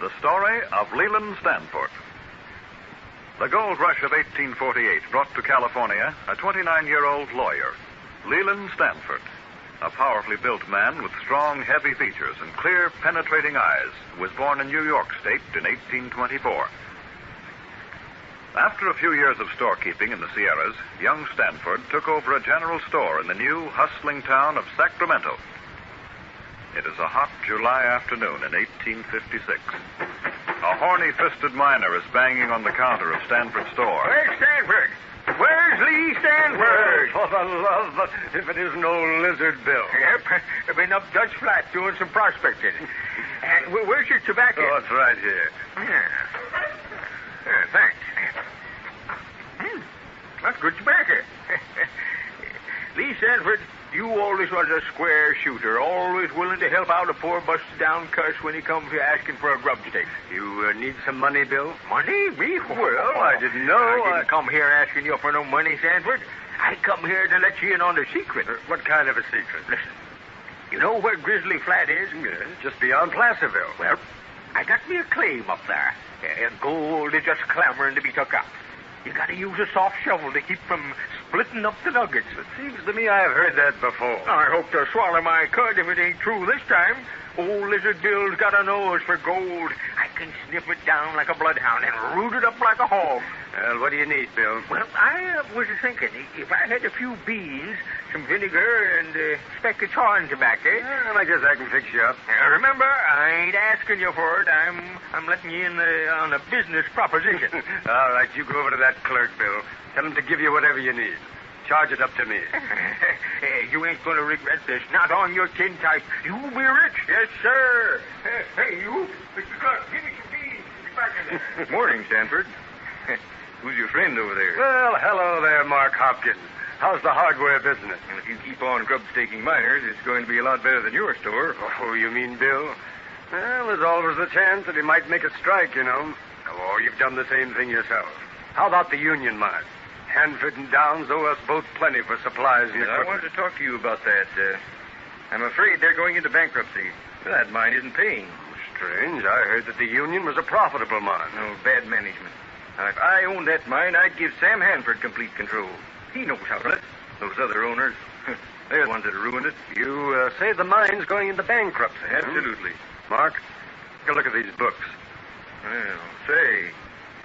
The story of Leland Stanford. The gold rush of 1848 brought to California a 29-year-old lawyer, Leland Stanford, a powerfully built man with strong, heavy features and clear, penetrating eyes, who was born in New York State in 1824. After a few years of storekeeping in the Sierras, young Stanford took over a general store in the new, hustling town of Sacramento. It is a hot July afternoon in 1856. A horny-fisted miner is banging on the counter of Stanford's store. Where's Stanford? Where's Lee Stanford? For the love, if it isn't old Lizard Bill. Yep, I've been up Dutch Flat doing some prospecting. And where's your tobacco? Oh, it's right here. Thanks. That's good tobacco. Lee Stanford, you always was a square shooter, always willing to help out a poor busted-down cuss when he comes here asking for a grub stick. You need some money, Bill? Money? Me? Well, I didn't know. I didn't come here asking you for no money, Stanford. I come here to let you in on the secret. What kind of a secret? Listen, you know where Grizzly Flat is? Yes, just beyond Placerville. Well, I got me a claim up there. Gold is just clamoring to be took up. You gotta use a soft shovel to keep from splitting up the nuggets. It seems to me I've heard that before. I hope to swallow my cud if it ain't true this time. Old Lizard Bill's got a nose for gold. I can sniff it down like a bloodhound and root it up like a hog. Well, what do you need, Bill? Well, I was thinking, if I had a few beans, some vinegar, and a speck of chawing tobacco... Well, I guess I can fix you up. Remember, I ain't asking you for it. I'm letting you in on a business proposition. All right, you go over to that clerk, Bill. Tell him to give you whatever you need. Charge it up to me. Hey, you ain't going to regret this. Not on your tin type. You'll be rich. Yes, sir. Hey, you. Mr. Clark, give me some beans. Be back in there. Morning, Stanford. Who's your friend over there? Well, hello there, Mark Hopkins. How's the hardware business? And if you keep on grub-staking miners, it's going to be a lot better than your store. Oh, you mean Bill? Well, there's always a chance that he might make a strike, you know. Oh, you've done the same thing yourself. How about the union mine? Hanford and Downs owe us both plenty for supplies and I wanted to talk to you about that. I'm afraid they're going into bankruptcy. That mine isn't paying. Strange. I heard that the union was a profitable mine. No, bad management. Now, if I owned that mine, I'd give Sam Hanford complete control. He knows how to run it. Those other owners, they're the ones that have ruined it. You say the mine's going into bankruptcy? Absolutely. Mark, take a look at these books. Well, say,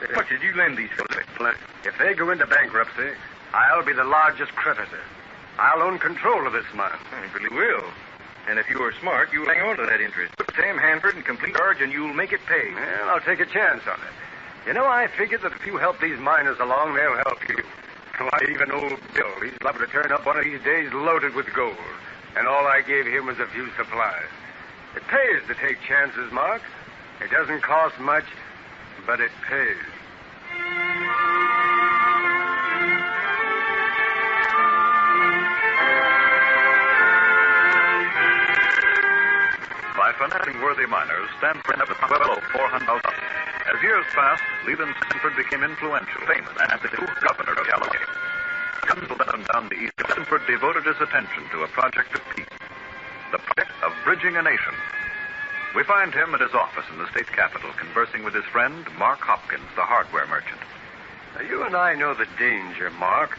how much did you lend these fellows? If they go into bankruptcy, I'll be the largest creditor. I'll own control of this mine. You really will. And if you're smart, you'll hang on to that interest. Put Sam Hanford in complete charge, and you'll make it pay. Well, I'll take a chance on it. You know, I figured that if you help these miners along, they'll help you. Why, even old Bill, he's liable to turn up one of these days loaded with gold. And all I gave him was a few supplies. It pays to take chances, Mark. It doesn't cost much, but it pays. By financing worthy miners, Stanford had well over 400,000. As years passed, Leland Stanford became influential, famous, and the new governor of California. Coming to let him down the east, Stanford devoted his attention to a project of peace, the project of bridging a nation. We find him at his office in the state capitol, conversing with his friend, Mark Hopkins, the hardware merchant. Now, you and I know the danger, Mark.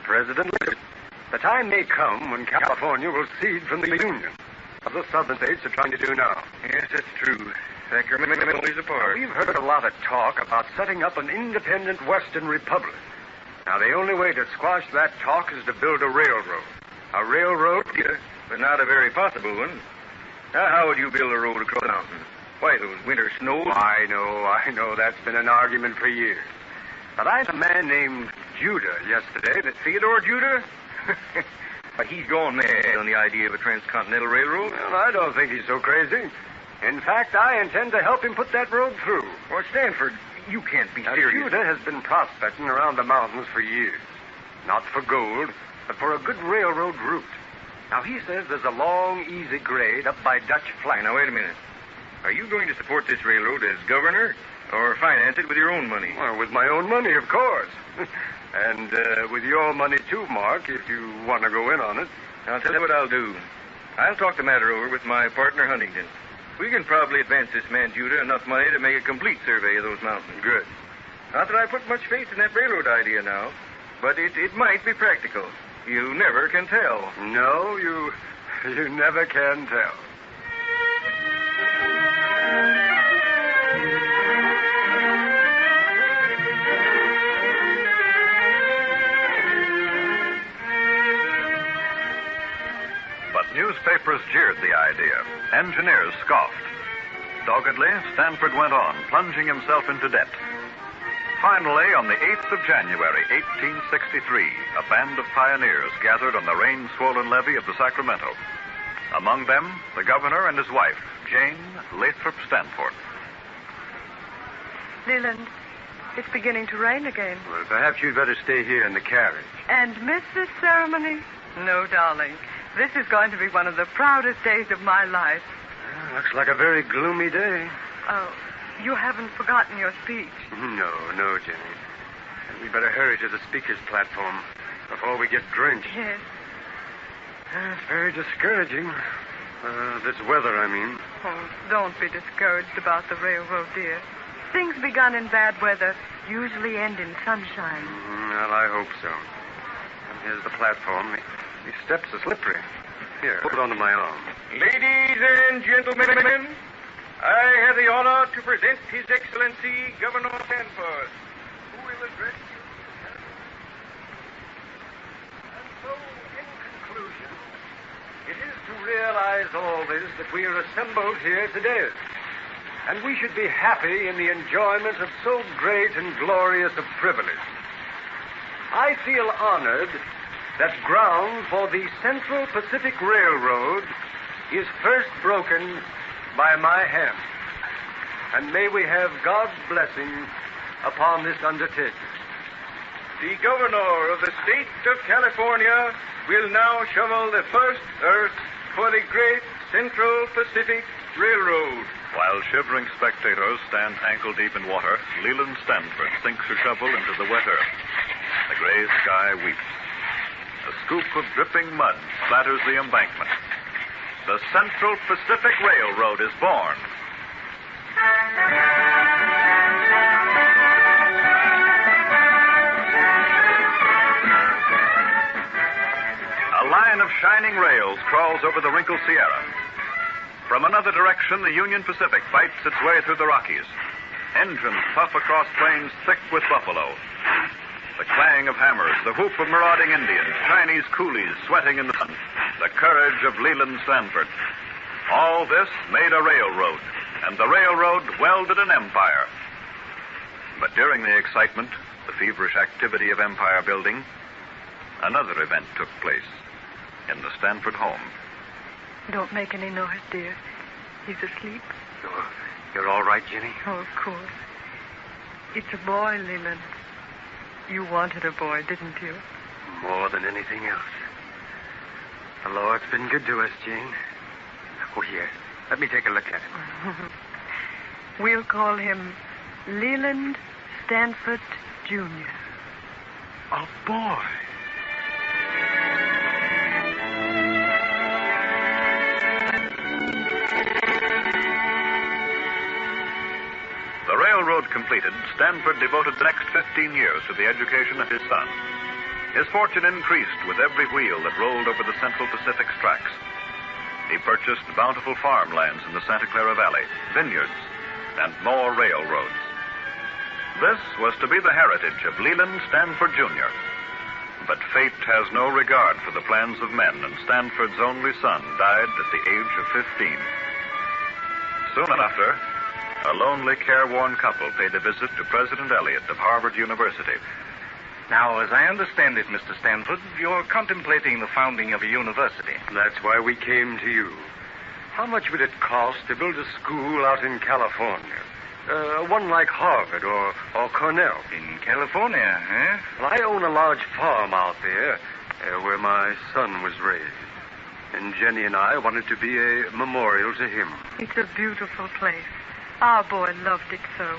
President, the time may come when California will cede from the Union, as the southern states are trying to do now. Yes, that's true. Sacramento is apart. We've heard a lot of talk about setting up an independent Western Republic. Now, the only way to squash that talk is to build a railroad. A railroad? Yeah, but not a very possible one. Now, how would you build a road across the mountain? Why, those winter snows? I know. That's been an argument for years. But I met a man named Judah yesterday that... Theodore Judah? But he's gone mad on the idea of a transcontinental railroad. Well, I don't think he's so crazy. In fact, I intend to help him put that road through. Well, Stanford, you can't be Now, serious. Judah has been prospecting around the mountains for years. Not for gold, but for a good railroad route. Now, he says there's a long, easy grade up by Dutch Flat. Now, wait a minute. Are you going to support this railroad as governor or finance it with your own money? Well, with my own money, of course. And with your money, too, Mark, if you want to go in on it. I'll tell you what I'll do. I'll talk the matter over with my partner, Huntington. We can probably advance this man Judah enough money to make a complete survey of those mountains. Good. Not that I put much faith in that railroad idea now, but it might be practical. You never can tell. No, you never can tell. But newspapers jeered the idea. Engineers scoffed. Doggedly, Stanford went on, plunging himself into debt. Finally, on the 8th of January, 1863, a band of pioneers gathered on the rain-swollen levee of the Sacramento. Among them, the governor and his wife, Jane Lathrop Stanford. Leland, it's beginning to rain again. Well, perhaps you'd better stay here in the carriage. And miss this ceremony? No, darling. This is going to be one of the proudest days of my life. Looks like a very gloomy day. Oh, you haven't forgotten your speech. No, Jenny. We'd better hurry to the speaker's platform before we get drenched. Yes. It's very discouraging. This weather, I mean. Oh, don't be discouraged about the railroad, dear. Things begun in bad weather usually end in sunshine. Well, I hope so. And here's the platform. These steps are slippery. Here, hold on to my arm. Ladies and gentlemen, I have the honor to present His Excellency Governor Stanford, who will address you. And so, in conclusion, it is to realize all this that we are assembled here today. And we should be happy in the enjoyment of so great and glorious a privilege. I feel honored that ground for the Central Pacific Railroad is first broken by my hand. And may we have God's blessing upon this undertaking. The governor of the state of California will now shovel the first earth for the great Central Pacific Railroad. While shivering spectators stand ankle-deep in water, Leland Stanford sinks her shovel into the wet earth. The gray sky weeps. A scoop of dripping mud splatters the embankment. The Central Pacific Railroad is born. A line of shining rails crawls over the wrinkled Sierra. From another direction, the Union Pacific fights its way through the Rockies. Engines puff across plains thick with buffalo. The clang of hammers, the whoop of marauding Indians, Chinese coolies sweating in the sun, the courage of Leland Stanford. All this made a railroad, and the railroad welded an empire. But during the excitement, the feverish activity of empire building, another event took place in the Stanford home. Don't make any noise, dear. He's asleep. You're all right, Jenny? Oh, of course. It's a boy, Leland. You wanted a boy, didn't you? More than anything else. The Lord's been good to us, Jane. Oh, here. Let me take a look at him. We'll call him Leland Stanford Jr. A boy. The railroad completed, Stanford devoted the next 15 years to the education of his son. His fortune increased with every wheel that rolled over the Central Pacific's tracks. He purchased bountiful farmlands in the Santa Clara Valley, vineyards, and more railroads. This was to be the heritage of Leland Stanford Jr. But fate has no regard for the plans of men, and Stanford's only son died at the age of 15. Soon after, a lonely, careworn couple paid a visit to President Eliot of Harvard University. Now, as I understand it, Mr. Stanford, you're contemplating the founding of a university. That's why we came to you. How much would it cost to build a school out in California? One like Harvard or Cornell. In California, eh? Well, I own a large farm out there where my son was raised. And Jenny and I wanted to be a memorial to him. It's a beautiful place. Our boy loved it so.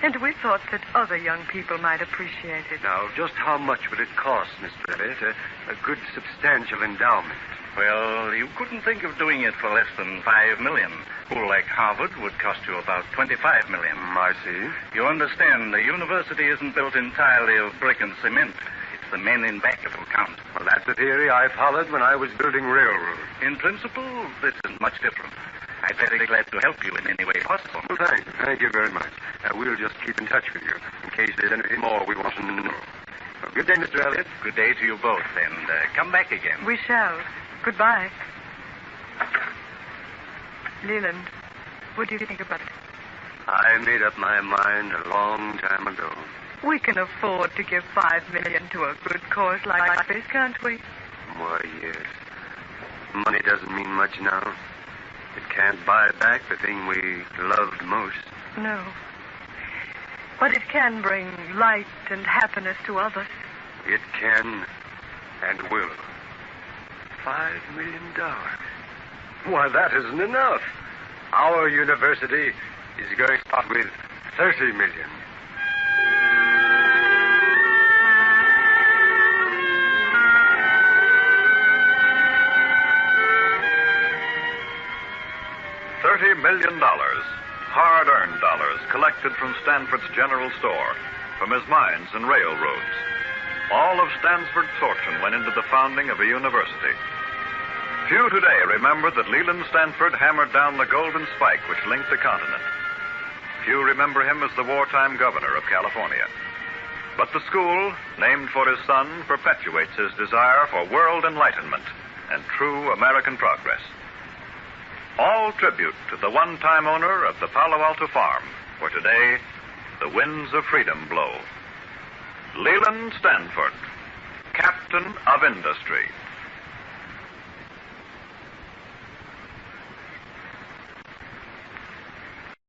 And we thought that other young people might appreciate it. Now, just how much would it cost, Mr. Elliott? A good substantial endowment. Well, you couldn't think of doing it for less than $5 million. A school like Harvard would cost you about $25 million. I see. You understand, the university isn't built entirely of brick and cement. It's the men in back that will count. Well, that's the theory I followed when I was building railroads. In principle, this is much different. I'm very glad to help you in any way possible. Well, thank you very much. We'll just keep in touch with you in case there's anything more we want to know. Well, good day, Mr. Elliott. Good day to you both, and come back again. We shall. Goodbye. Leland, what do you think about it? I made up my mind a long time ago. We can afford to give $5 million to a good cause like this, can't we? Why, yes. Money doesn't mean much now. It can't buy back the thing we loved most. No. But it can bring light and happiness to others. It can and will. $5 million. Why, that isn't enough. Our university is going to start with $30 million. $30 million, hard-earned dollars collected from Stanford's general store, from his mines and railroads. All of Stanford's fortune went into the founding of a university. Few today remember that Leland Stanford hammered down the golden spike which linked the continent. Few remember him as the wartime governor of California. But the school, named for his son, perpetuates his desire for world enlightenment and true American progress. All tribute to the one-time owner of the Palo Alto farm, where today the winds of freedom blow. Leland Stanford, Captain of Industry.